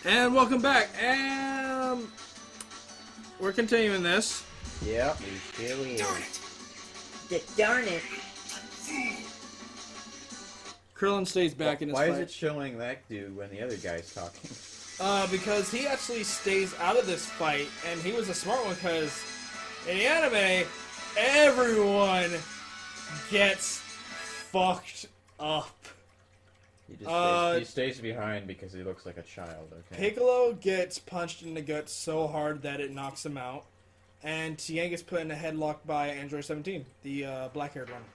And welcome back. And we're continuing this. Yep, we sure is. Darn it. Krillin stays back in his Why fight. is it showing that dude when the other guy's talking? Because he actually stays out of this fight, and he was a smart one, because in the anime, everyone gets fucked up. He stays behind because he looks like a child, okay? Piccolo gets punched in the gut so hard that it knocks him out, and Tien gets put in a headlock by Android 17, the black-haired one.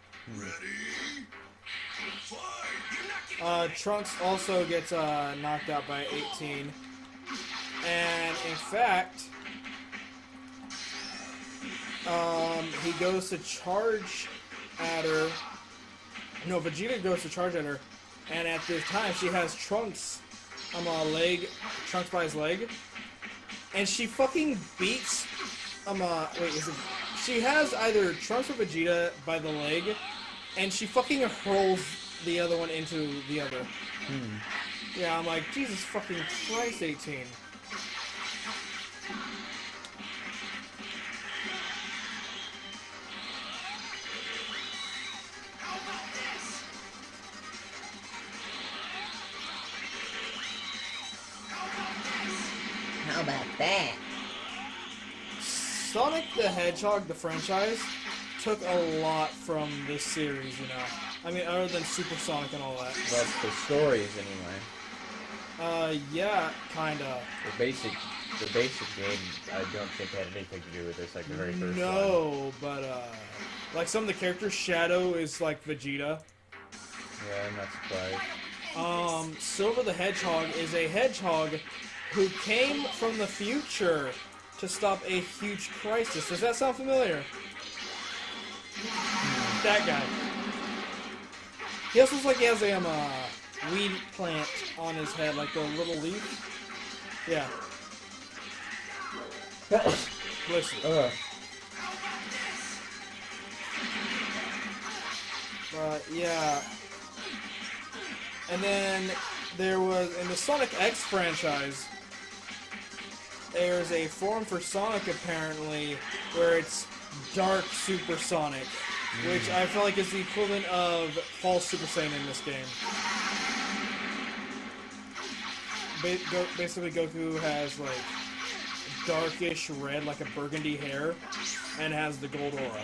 Trunks also gets knocked out by 18, and in fact, he goes to charge at her. No, Vegeta goes to charge at her, and at this time she has Trunks Trunks by his leg, and she fucking beats. She has either Trunks or Vegeta by the leg, and she fucking hurls the other one into the other. Yeah, I'm like, Jesus fucking Christ, 18. How about that? Sonic the Hedgehog, the franchise, took a lot from this series, you know. I mean, other than Super Sonic and all that. But the stories, anyway. Yeah, kinda. The basic game, I don't think had anything to do with this, like the very first one. No, but, like some of the characters, Shadow is like Vegeta. Yeah, I'm not surprised. Silver the Hedgehog is a hedgehog who came from the future to stop a huge crisis. Does that sound familiar? That guy. He also looks like he has a weed plant on his head, like a little leaf. Yeah. Bless you. Yeah. And then there was, in the Sonic X franchise, there's a form for Sonic, apparently, where it's Dark Super Sonic, which I feel like is the equivalent of False Super Saiyan in this game. Basically, Goku has, like, darkish red, like a burgundy hair, and has the gold aura.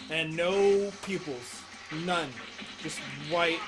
And no pupils. None. Just white.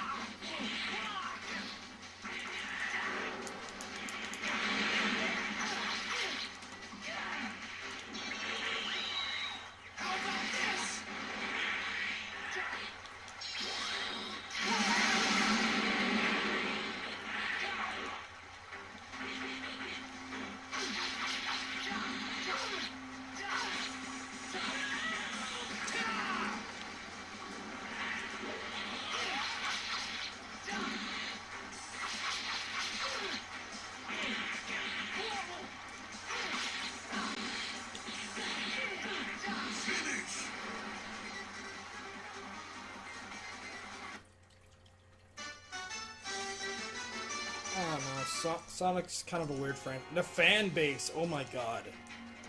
I don't know. Sonic's kind of a weird friend. The fan base, oh my god.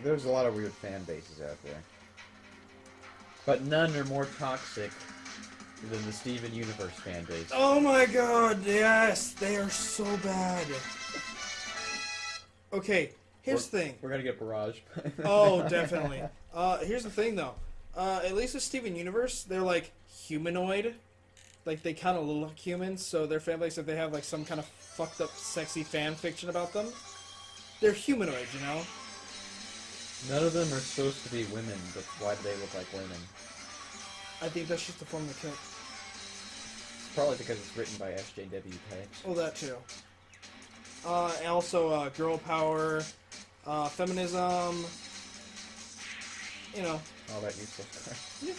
There's a lot of weird fan bases out there. But none are more toxic than the Steven Universe fan base. Oh my god, yes! They are so bad. Okay, here's the thing. We're gonna get barraged. Oh, definitely. Here's the thing, though. At least with Steven Universe, they're, like, humanoid. Like, they kind of look like humans, so their fan base, if they have, like, some kind of fucked up, sexy fan fiction about them, they're humanoid, you know? None of them are supposed to be women, but why do they look like women? I think that's just the form of the kick. Probably because it's written by SJW types. Oh, that too. And also, girl power, feminism, you know. All that useless crap. Yeah.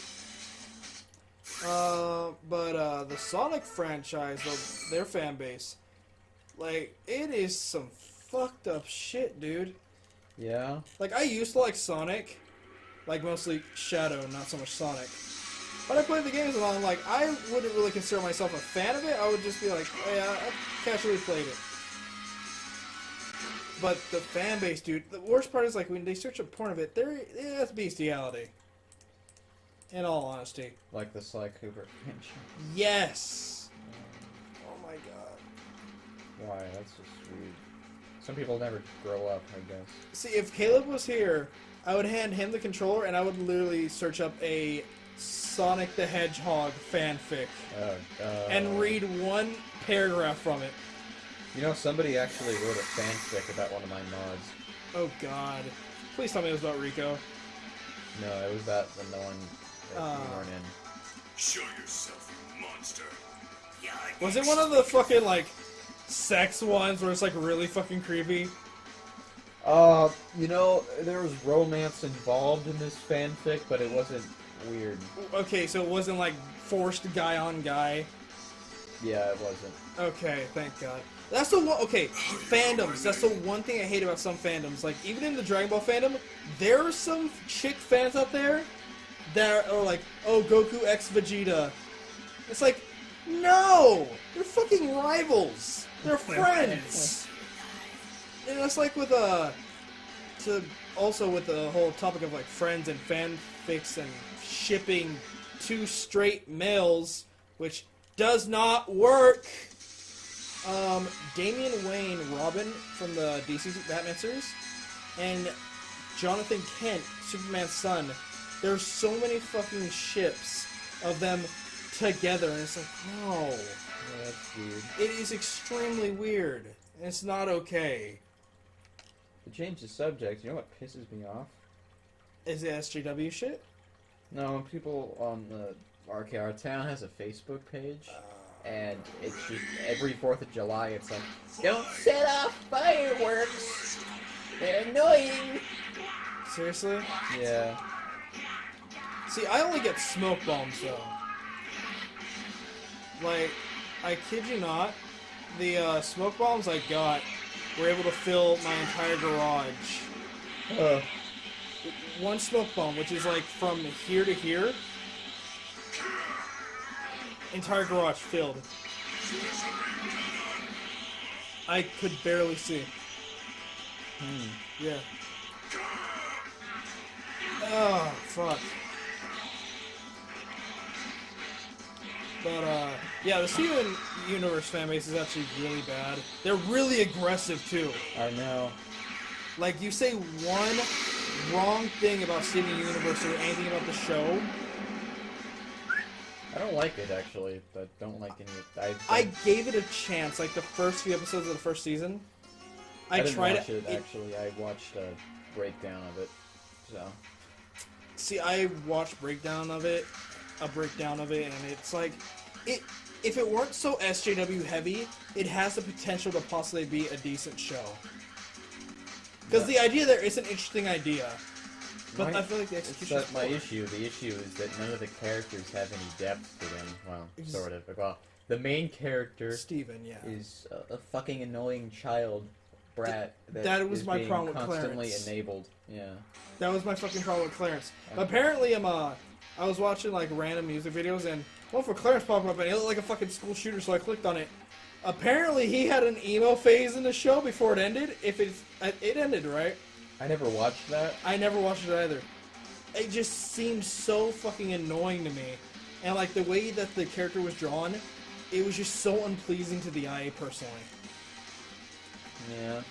But the Sonic franchise, their fan base, like, it is some fucked up shit, dude. Yeah? Like, I used to like Sonic, like, mostly Shadow, not so much Sonic. But I played the games and I'm like, I wouldn't really consider myself a fan of it. I would just be like, oh yeah, I casually played it. But the fan base, dude, the worst part is like when they search up porn of it, that's bestiality. In all honesty. Like the Sly Cooper pinch. Yes! Oh my god. Why? That's just weird. Some people never grow up, I guess. See, if Caleb was here, I would hand him the controller and I would literally search up a Sonic the Hedgehog fanfic. And read one paragraph from it. You know, somebody actually wrote a fanfic about one of my mods. Oh god. Please tell me it was about Rico. No, it was about the one that you weren't in. Show yourself, you monster. Was it one of the fucking, like, sex ones where it's, like, really fucking creepy? You know, there was romance involved in this fanfic, but it wasn't weird. Okay, so it wasn't, like, forced guy on guy? Yeah, it wasn't. Okay, thank god. That's the one. Okay, fandoms. That's the one thing I hate about some fandoms. Like, even in the Dragon Ball fandom, there are some chick fans out there that are like, oh, Goku x Vegeta. It's like, no! They're fucking rivals! They're friends! And it's like with, also with the whole topic of, like, friends and fanfics and shipping two straight males, which does not work! Damian Wayne Robin from the DC Batman series, and Jonathan Kent, Superman's son. There's so many fucking ships of them together, and it's like, no. Yeah, that's weird. It is extremely weird. And it's not okay. To change the subject, you know what pisses me off? Is it SJW shit? No, when people on the our town has a Facebook page. And it's just every 4th of July, it's like, don't set off fireworks! They're annoying! Seriously? Yeah. See, I only get smoke bombs, though. Like, I kid you not, the smoke bombs I got were able to fill my entire garage. One smoke bomb, which is like from here to here. Entire garage filled. I could barely see. Yeah. Oh, fuck. But, yeah, the Steven Universe fanbase is actually really bad. They're really aggressive, too. I know. Like, you say one wrong thing about Steven Universe or anything about the show, I don't like it, actually. I don't like any... I gave it a chance, like the first few episodes of the first season. I didn't watch it, actually. I watched a breakdown of it, so... See, I watched a breakdown of it, and it's like... If it weren't so SJW heavy, it has the potential to possibly be a decent show. Because the idea there is an interesting idea. But I feel like the execution is my issue. The issue is that none of the characters have any depth to them. Well, sort of. Well, the main character Steven, yeah. is a fucking annoying child brat that was is my being problem with constantly Clarence. enabled. Yeah. That was my fucking problem with Clarence. Apparently, I was watching like random music videos, and one for Clarence popped up, and it looked like a fucking school shooter, so I clicked on it. Apparently, he had an emo phase in the show before it ended. It ended, right? I never watched that. I never watched it either. It just seemed so fucking annoying to me. And like the way that the character was drawn, it was just so unpleasing to the eye personally. Yeah.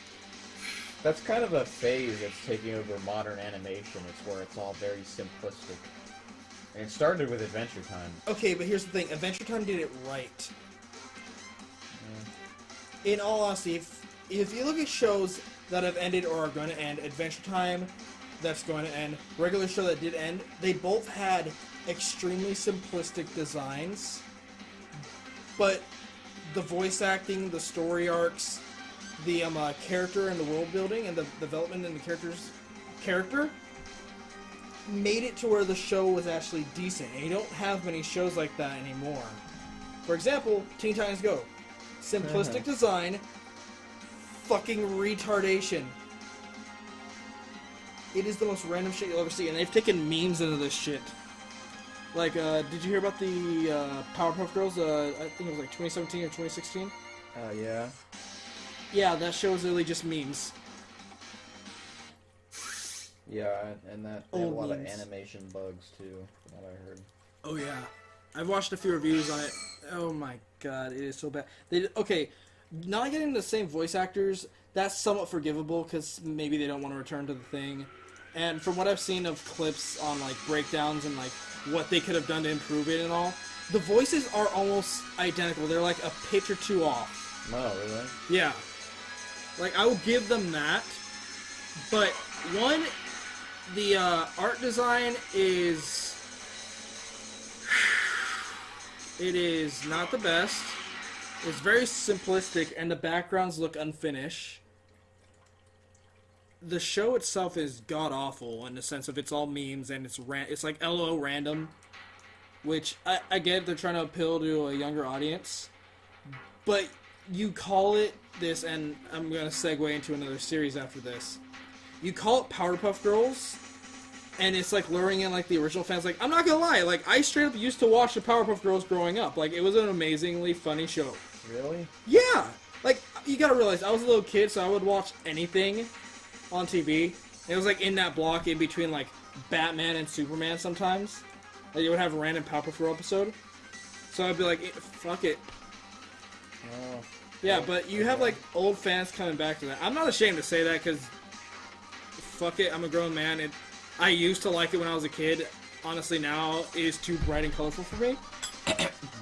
That's kind of a phase that's taking over modern animation. It's where it's all very simplistic. And it started with Adventure Time. Okay, but here's the thing. Adventure Time did it right. In all honesty, if you look at shows that have ended or are going to end, Adventure Time that's going to end, regular show that did end, they both had extremely simplistic designs, but the voice acting, the story arcs, the character and the world building and the development in the character made it to where the show was actually decent. And you don't have many shows like that anymore. For example, Teen Titans Go. Simplistic design, fucking retardation. It is the most random shit you'll ever see, and they've taken memes into this shit. Like, did you hear about the Powerpuff Girls? I think it was like 2017 or 2016. Yeah. Yeah, that show is literally just memes. Yeah, and that they have a Old lot of memes. animation bugs too, from what I heard. Oh yeah, I've watched a few reviews on it. Oh my god, it is so bad. Okay, not getting the same voice actors, that's somewhat forgivable because maybe they don't want to return to the thing. And from what I've seen of clips on like breakdowns and like what they could have done to improve it and all, the voices are almost identical. They're like a pitch or two off. Oh, really? Yeah, like I will give them that. But one, the art design is. It is not the best. It's very simplistic, and the backgrounds look unfinished. The show itself is god-awful in the sense of it's all memes, and it's like LOL random, which I get they're trying to appeal to a younger audience. But you call it this, and I'm going to segue into another series after this. You call it Powerpuff Girls, and it's like luring in like the original fans. Like, I'm not gonna lie, like I straight up used to watch the Powerpuff Girls growing up. Like, it was an amazingly funny show. Really? Yeah, like you gotta realize I was a little kid, so I would watch anything on TV. It was like in that block in between like Batman and Superman sometimes. Like, you would have a random Powerpuff Girl episode. So I'd be like, fuck it. Oh. Yeah, but you have like old fans coming back to that. I'm not ashamed to say that because fuck it, I'm a grown man. I used to like it when I was a kid. Honestly, now it is too bright and colorful for me.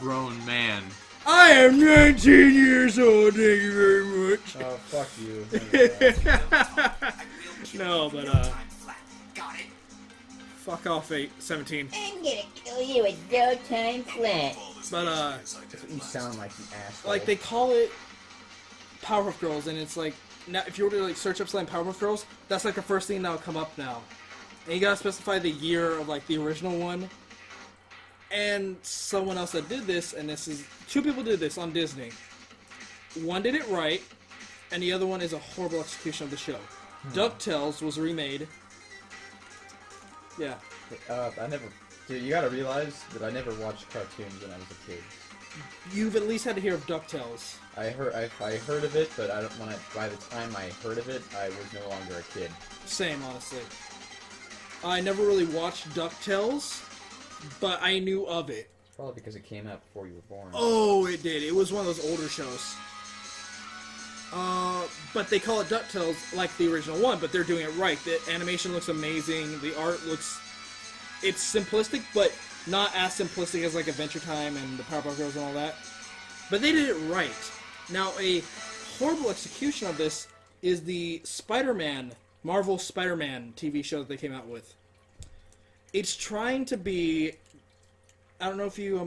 Grown man. I am 19 years old, thank you very much. Oh, fuck you. No, but fuck off, 17. I'm gonna kill you with no time flat. But You sound like the asshole. like they call it Powerpuff Girls, and it's like now if you were to like search up something Powerpuff Girls, that's like the first thing that'll come up now. And you gotta specify the year of like the original one. And someone else that did this, and this is two people did this on Disney. One did it right, and the other one is a horrible execution of the show. DuckTales was remade. Yeah. I never. Dude, you gotta realize that I never watched cartoons when I was a kid. You've at least had to hear of DuckTales. I heard of it, but I don't. By the time I heard of it, I was no longer a kid. Same, honestly. I never really watched DuckTales, but I knew of it. Probably because it came out before you were born. Oh, it did. It was one of those older shows. But they call it DuckTales like the original one, but they're doing it right. The animation looks amazing. The art looks... It's simplistic, but not as simplistic as like Adventure Time and the Powerpuff Girls and all that. But they did it right. Now, a horrible execution of this is the Spider-Man, Marvel Spider-Man TV show that they came out with. It's trying to be... I don't know if you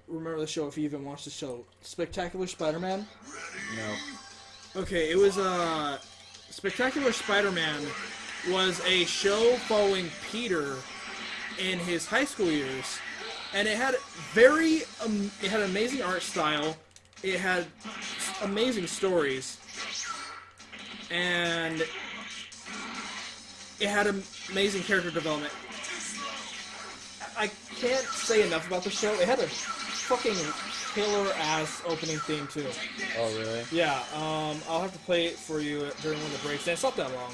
remember the show, if you even watched the show. Spectacular Spider-Man? No. Okay, it was, Spectacular Spider-Man was a show following Peter in his high school years. And it had it had amazing art style. It had amazing stories. And it had amazing character development. I can't say enough about the show. It had a fucking killer-ass opening theme, too. Oh, really? Yeah, I'll have to play it for you during one of the breaks. And it's not that long.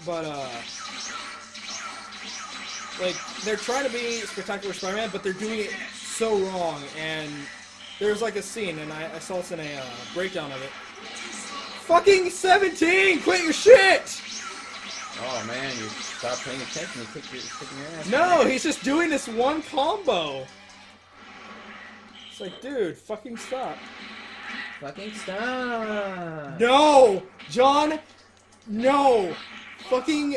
But, like, they're trying to be Spectacular Spider-Man, but they're doing it so wrong. And there's, like, a scene, and I saw this in a breakdown of it. Fucking 17! Quit your shit! Oh man, you stop paying attention. You kick your ass. No, he's just doing this one combo. It's like, dude, fucking stop. Fucking stop. No! John! No! Fucking...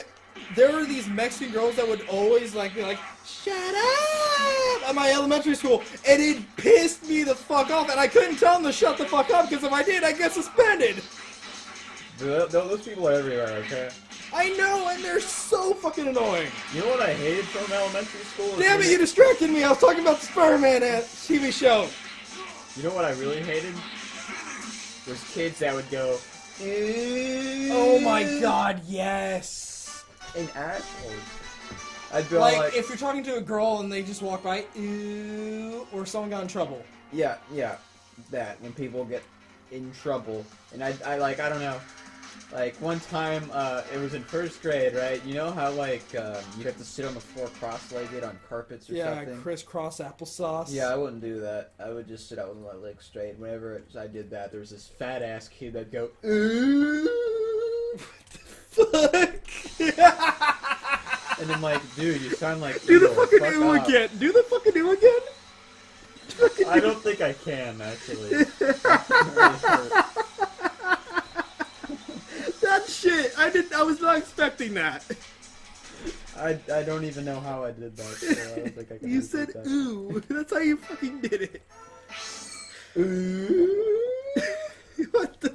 There were these Mexican girls that would always like be like, shut up! At my elementary school. And it pissed me the fuck off. And I couldn't tell them to shut the fuck up because if I did, I'd get suspended. Dude, those people are everywhere, okay? I know, and they're so fucking annoying. You know what I hated from elementary school? Damn it, you distracted me. I was talking about the Spider-Man TV show. You know what I really hated? Was kids that would go, Oh my god, yes. and assholes. I'd be all Like, if you're talking to a girl and they just walk by, ew, or someone got in trouble. yeah, that, when people get in trouble. And I don't know. Like, one time, it was in first grade, right? You know how, like, you'd have to sit on the floor cross-legged on carpets or Yeah, something? crisscross applesauce. Yeah, I wouldn't do that. I would just sit out with my legs straight. Whenever I did that, there was this fat-ass kid that'd go, ooh! Fuck! And I'm like, dude, you sound like Do the evil. fucking Fuck ooh off. again. Do the fucking ooh again. I don't think I can, actually. Really hurt. That shit. I was not expecting that. I don't even know how I did that. So I don't think I can You repeat said that. ooh. That's how you fucking did it. Ooh. What the?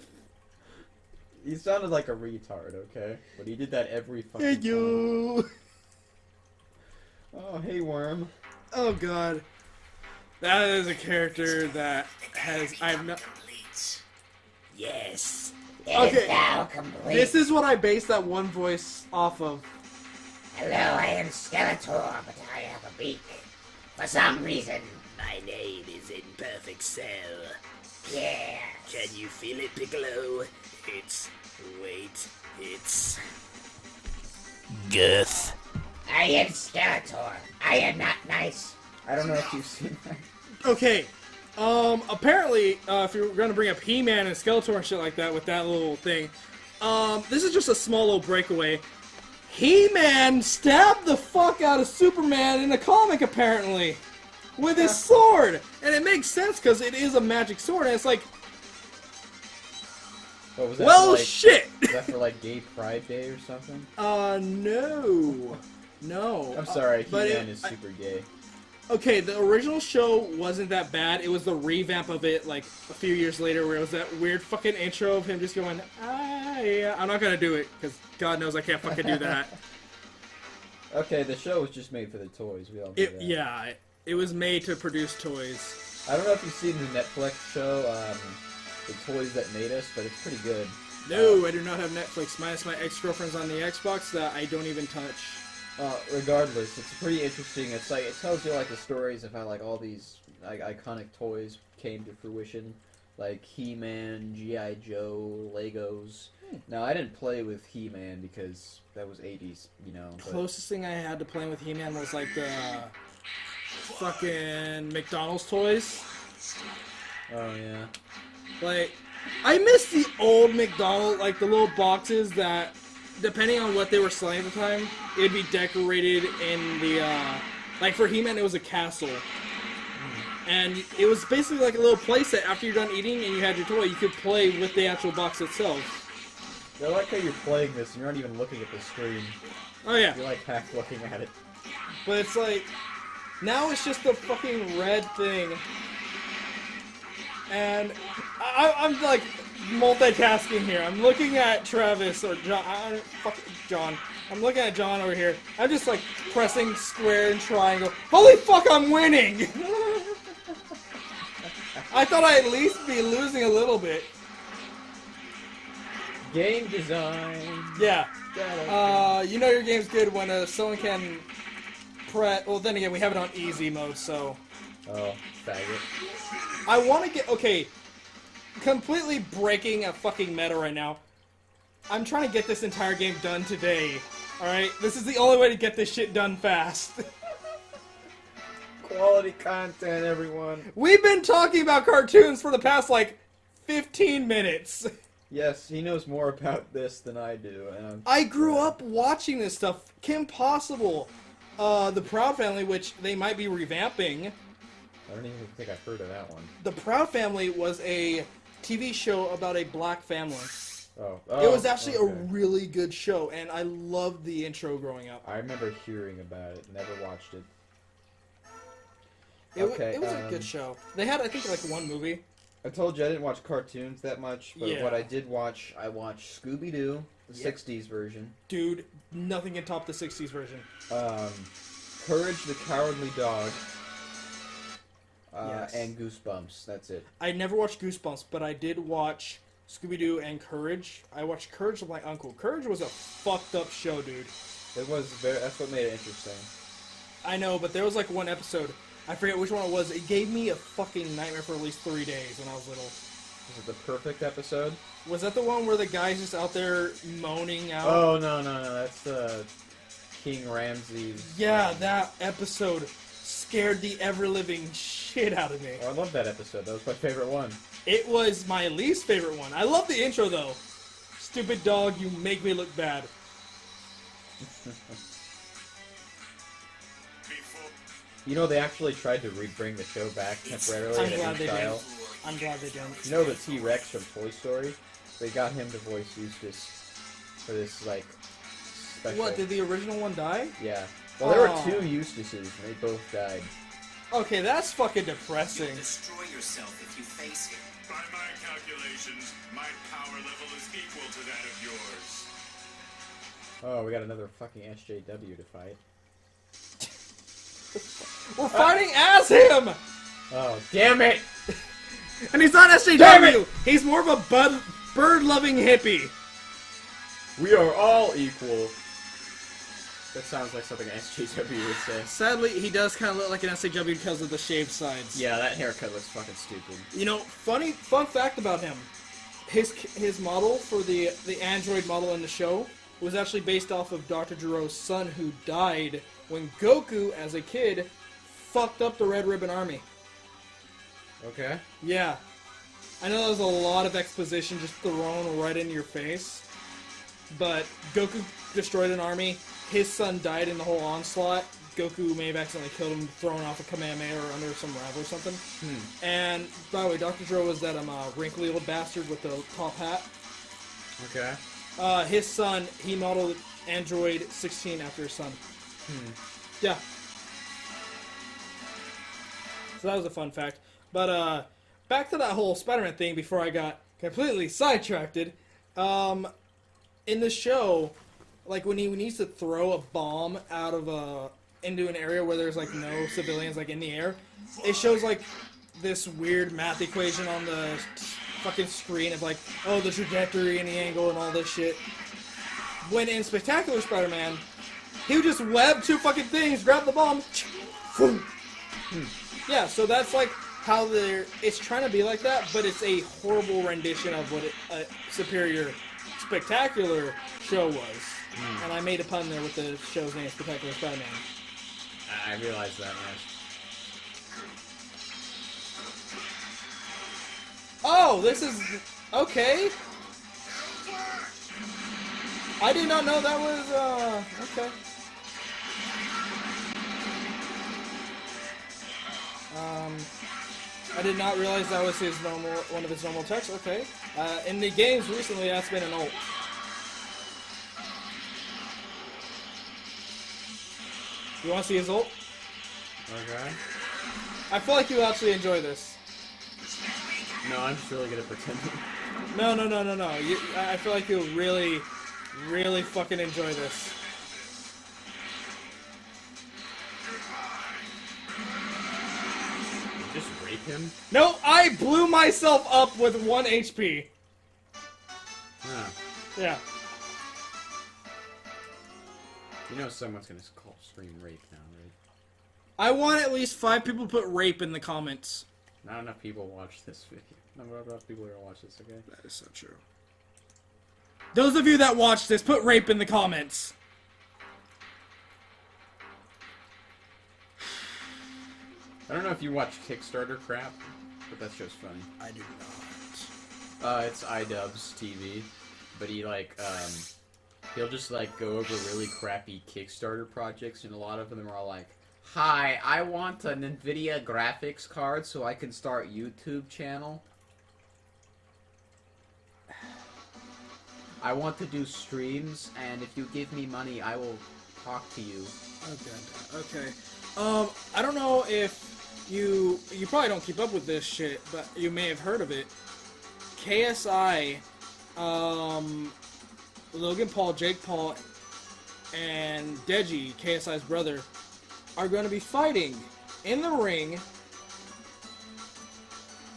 He sounded like a retard, okay? But he did that every fucking Hey time. you. Oh, hey, worm. Oh god. That is a character that I've not. Yes. Okay. It is now complete. This is what I base that one voice off of. Hello, I am Skeletor, but I have a beak. For some reason. My name is in perfect cell. Yeah. Can you feel it, Piccolo? It's girth. I am Skeletor. I am not nice. I don't know if you've seen that. Okay. Apparently, if you're gonna bring up He-Man and Skeletor and shit like that with that little thing, this is just a small little breakaway. He-Man stabbed the fuck out of Superman in the comic, apparently, with his sword, and it makes sense because it is a magic sword, and it's like, What was that? well, for, like, shit. Was that for like Gay Pride Day or something? No. I'm sorry, but He-Man it- is super gay. Okay, the original show wasn't that bad. It was the revamp of it, like, a few years later, where it was that weird fucking intro of him just going, ah, yeah. I'm not gonna do it, because God knows I can't fucking do that. Okay, the show was just made for the toys. We all know that. Yeah, it was made to produce toys. I don't know if you've seen the Netflix show, The Toys That Made Us, but it's pretty good. No, I do not have Netflix, minus my ex-girlfriend's on the Xbox that I don't even touch. Regardless, it's pretty interesting. It's like, it tells you like the stories of how like all these like iconic toys came to fruition, like He-Man, G.I. Joe, Legos. Now I didn't play with He-Man because that was 80s, you know. But Closest thing I had to playing with He-Man was like the fucking McDonald's toys. oh yeah. Like, I miss the old McDonald's, like the little boxes that, depending on what they were selling at the time, it'd be decorated in the, like for He-Man it was a castle. And it was basically like a little playset after you're done eating and you had your toy, you could play with the actual box itself. I like how you're playing this and you're not even looking at the screen. Oh yeah, You're like half looking at it. but it's like, now it's just a fucking red thing. And I'm like multitasking here. I'm looking at Travis or John. John. I'm looking at John over here. I'm just like pressing square and triangle. Holy fuck, I'm winning! I thought I'd at least be losing a little bit. Game design. Yeah. You know your game's good when someone can press. Well, then again, we have it on easy mode, so. Oh, faggot. I want to get, okay, completely breaking a fucking meta right now. I'm trying to get this entire game done today, alright? This is the only way to get this shit done fast. Quality content, everyone. We've been talking about cartoons for the past, like, 15 minutes. Yes, he knows more about this than I do. And I grew up watching this stuff. Kim Possible, The Proud Family, which they might be revamping. I don't even think I've heard of that one. The Proud Family was a TV show about a black family. Oh, It was actually a okay. really good show, and I loved the intro growing up. I remember hearing about it, never watched it. It was a good show. They had, I think, like one movie. I told you I didn't watch cartoons that much, but Yeah. what I did watch, I watched Scooby-Doo, the Yep. 60s version. Dude, nothing can top the 60s version. Courage the Cowardly Dog, Yes. and Goosebumps. That's it. I never watched Goosebumps, but I did watch Scooby-Doo and Courage. I watched Courage with my uncle. Courage was a fucked up show, dude. It was very. That's what made it interesting. I know, but there was like one episode, I forget which one it was, it gave me a fucking nightmare for at least 3 days when I was little. Is it the perfect episode? Was that the one where the guy's just out there moaning out? Oh, no. That's King Ramses. Yeah, that episode scared the ever-living shit out of me. Oh, I love that episode. That was my favorite one. It was my least favorite one. I love the intro, though. Stupid dog, you make me look bad. You know, they actually tried to bring the show back temporarily I'm in a glad new they style. didn't. I'm glad they didn't. You know the T-Rex from Toy Story? They got him to voice Eustace for this, like, special... What, did the original one die? Yeah. Well, there were Oh. 2 Eustaces, and they both died. Okay, that's fucking depressing. Destroy yourself if you face him. By my calculations, my power level is equal to that of yours. Oh, we got another fucking SJW to fight. We're fighting as him! Oh, damn it! And he's not Damn SJW! it! He's more of a bird-loving hippie. We are all equal. That sounds like something SJW would say. Sadly, he does kind of look like an SJW because of the shaved sides. Yeah, that haircut looks fucking stupid. You know, fun fact about him. His model for the android model in the show was actually based off of Dr. Jiro's son, who died when Goku, as a kid, fucked up the Red Ribbon Army. Okay. Yeah. I know that was a lot of exposition just thrown right in your face. But Goku destroyed an army. His son died in the whole onslaught. Goku may have accidentally killed him, thrown off a Kamehameha or under some rav or something. And, by the way, Dr. Jiro was that wrinkly old bastard with the top hat. Okay. His son, he modeled Android 16 after his son. Yeah. So that was a fun fact. But, back to that whole Spider-Man thing before I got completely sidetracked. In the show, like when he needs to throw a bomb out of into an area where there's like no civilians like in the air, it shows like this weird math equation on the fucking screen of like, oh, the trajectory and the angle and all this shit. When in Spectacular Spider-Man, he would just web 2 fucking things, grab the bomb, yeah, so that's like how it's trying to be like that, but it's a horrible rendition of what a superior Spectacular show was. And I made a pun there with the show's name, Spectacular Spider-Man. I realized that, yes. Oh, this is... okay. I did not know that was, okay. I did not realize that was one of his normal texts. Okay. In the games recently, that's been an ult. You want to see his ult? Okay. I feel like you'll actually enjoy this. No, I'm just really good at pretending. No. I feel like you'll really, really fucking enjoy this. Just rape him? No, I blew myself up with 1 HP. Huh. Yeah. You know someone's gonna scream rape now, right? I want at least 5 people to put rape in the comments. Not enough people watch this video. Not enough people are gonna watch this, okay? That is so true. Those of you that watch this, put rape in the comments. I don't know if you watch Kickstarter crap, but that show's funny. I do not. It's iDubbbz TV, but he he'll just like go over really crappy Kickstarter projects, and a lot of them are all like, "Hi, I want an NVIDIA graphics card so I can start YouTube channel. I want to do streams, and if you give me money, I will talk to you." Okay. I don't know if you probably don't keep up with this shit, but you may have heard of it. KSI, Logan Paul, Jake Paul, and Deji, KSI's brother, are going to be fighting in the ring.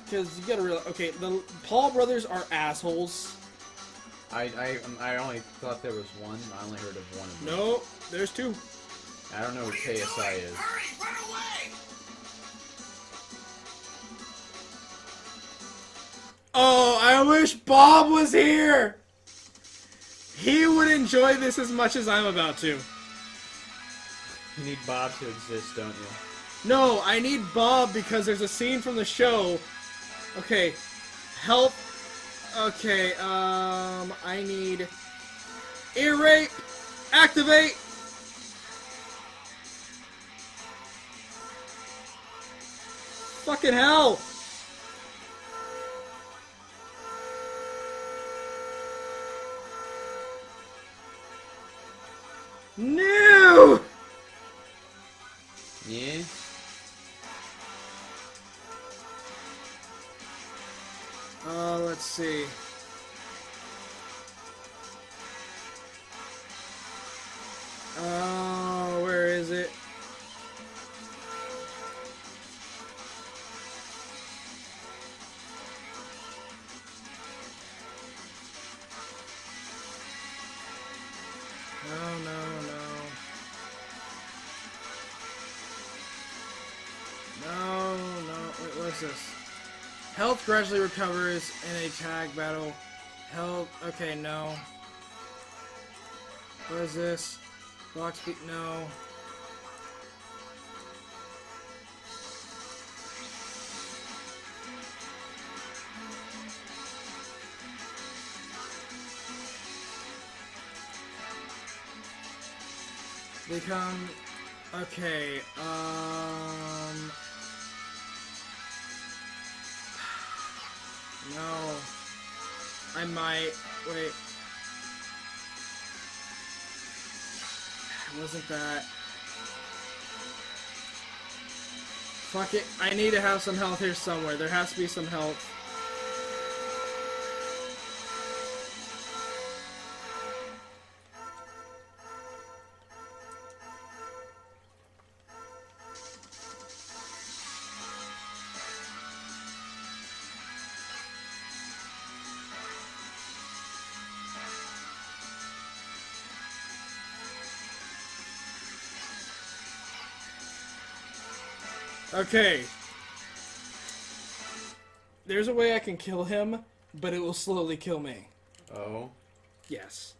Because you gotta realize, okay, the Paul brothers are assholes. I only thought there was one. I only heard of one of them. No, there's 2. I don't know who KSI is. Hurry, run away! Oh, I wish Bob was here! He would enjoy this as much as I'm about to. You need Bob to exist, don't you? No, I need Bob because there's a scene from the show. Okay, help. Okay, I need ear rape. Activate. Fucking hell. No. Yeah? Let's see. Where is it? No. Wait, what's this? Health gradually recovers in a tag battle. Health. Okay, no. What is this? Block speed. No. Become. Okay. No. I might. Wait. Wasn't that. Fuck it. I need to have some health here somewhere. There has to be some health. Okay. There's a way I can kill him, but it will slowly kill me. Oh? Yes.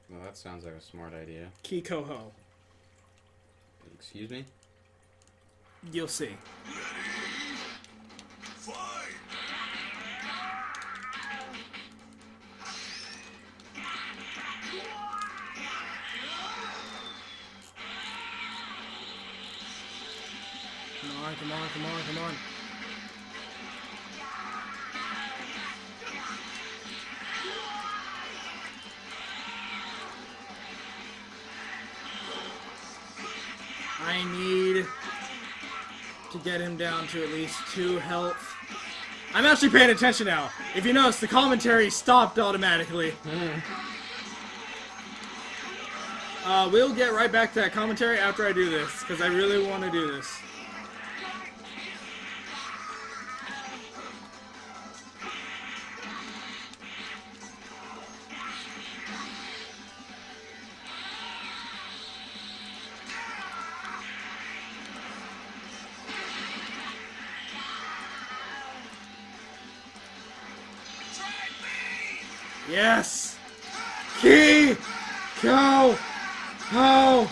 Well, that sounds like a smart idea. Kikoho. Excuse me? You'll see. Come on. I need to get him down to at least 2 health. I'm actually paying attention now. If you notice, the commentary stopped automatically. We'll get right back to that commentary after I do this, because I really want to do this. Yes! Key! Go! Ho!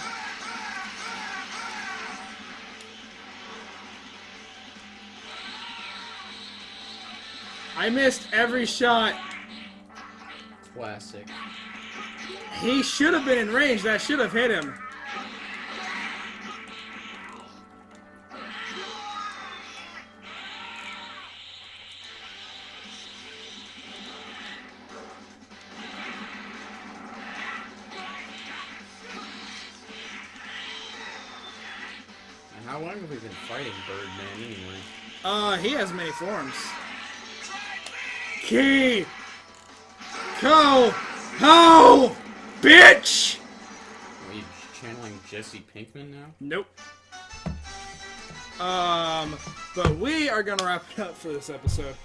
I missed every shot. Classic. He should have been in range. That should have hit him. How long have we been fighting Birdman anyway? He has many forms. Key! Go! Ho! Bitch! Are you channeling Jesse Pinkman now? Nope. But we are gonna wrap it up for this episode.